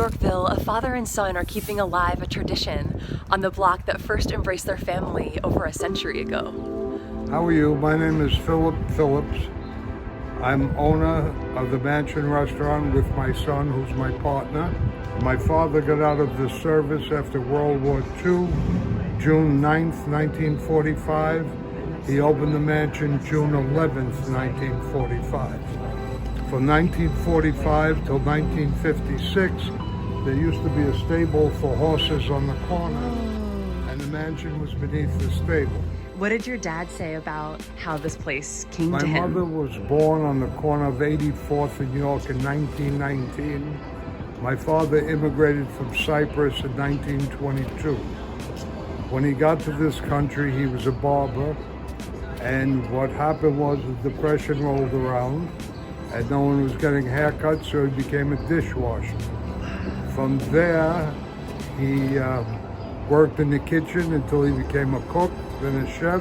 Yorkville, a father and son are keeping alive a tradition on the block that first embraced their family over a century ago. How are you? My name is Phillips. I'm owner of the Mansion Restaurant with my son, who's my partner. My father got out of the service after World War II, June 9th, 1945. He opened the Mansion June 11th, 1945. From 1945 till 1956, there used to be a stable for horses on the corner, and the Mansion was beneath the stable. What did your dad say about how this place came to him? My mother was born on the corner of 84th and York in 1919. My father immigrated from Cyprus in 1922. When he got to this country, he was a barber, and what happened was the Depression rolled around, and no one was getting haircuts, so he became a dishwasher. From there, he worked in the kitchen until he became a cook, then a chef,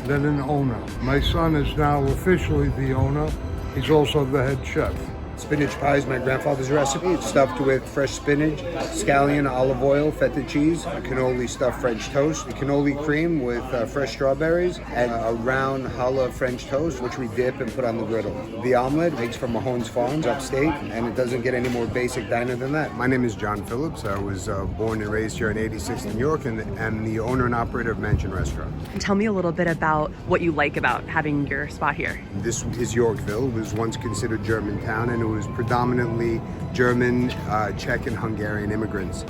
then an owner. My son is now officially the owner. He's also the head chef. Spinach Pie is my grandfather's recipe. It's stuffed with fresh spinach, scallion, olive oil, feta cheese, cannoli stuffed French toast, cannoli cream with fresh strawberries, and a round challah French toast, which we dip and put on the griddle. The omelet makes from Mahon's Farms upstate, and it doesn't get any more basic diner than that. My name is John Phillips. I was born and raised here in 86th in York, and am the owner and operator of Mansion Restaurant. Tell me a little bit about what you like about having your spot here. This is Yorkville. It was once considered Germantown, and it was predominantly German, Czech, and Hungarian immigrants.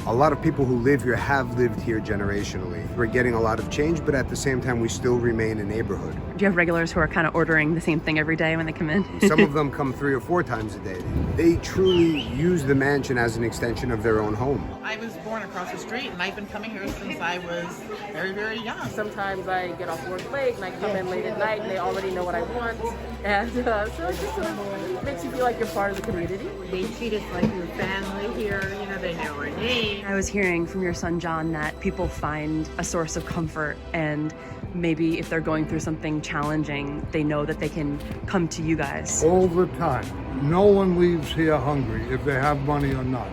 A lot of people who live here have lived here generationally. We're getting a lot of change, but at the same time, we still remain a neighborhood. Do you have regulars who are kind of ordering the same thing every day when they come in? Some of them come 3 or 4 times a day. They truly use the Mansion as an extension of their own home. I was born across the street, and I've been coming here since I was very, very young. Sometimes I get off work late, and I come in late at night, and they already know what I want. And so it just sort of makes you feel like you're part of the community. They treat us like we're family here. You know, they know our name. I was hearing from your son, John, that people find a source of comfort, and maybe if they're going through something challenging, they know that they can come to you guys. All the time. No one leaves here hungry, if they have money or not.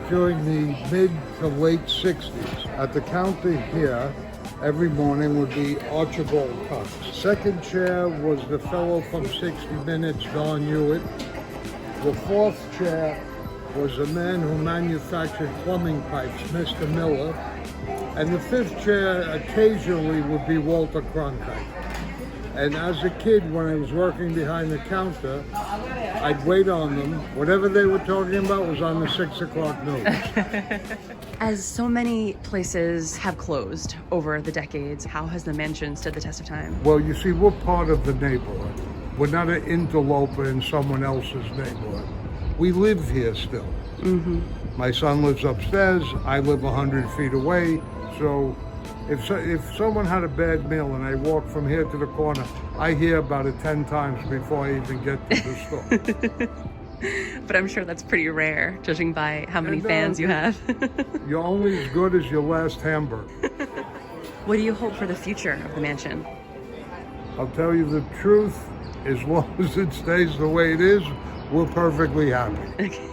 During the mid to late 60s, at the counter here, every morning would be Archibald Cox. Second chair was the fellow from 60 Minutes, Don Hewitt. The fourth chair was a man who manufactured plumbing pipes, Mr. Miller. And the fifth chair occasionally would be Walter Cronkite. And as a kid, when I was working behind the counter, I'd wait on them. Whatever they were talking about was on the 6 o'clock news. As so many places have closed over the decades, how has the Mansion stood the test of time? Well, you see, we're part of the neighborhood. We're not an interloper in someone else's neighborhood. We live here still. Mm-hmm. My son lives upstairs. I live 100 feet away. So if someone had a bad meal and I walk from here to the corner, I hear about it 10 times before I even get to the store. But I'm sure that's pretty rare, judging by how many fans you have. You're only as good as your last hamburger. What do you hope for the future of the Mansion? I'll tell you the truth, as long as it stays the way it is, we're perfectly happy. Okay.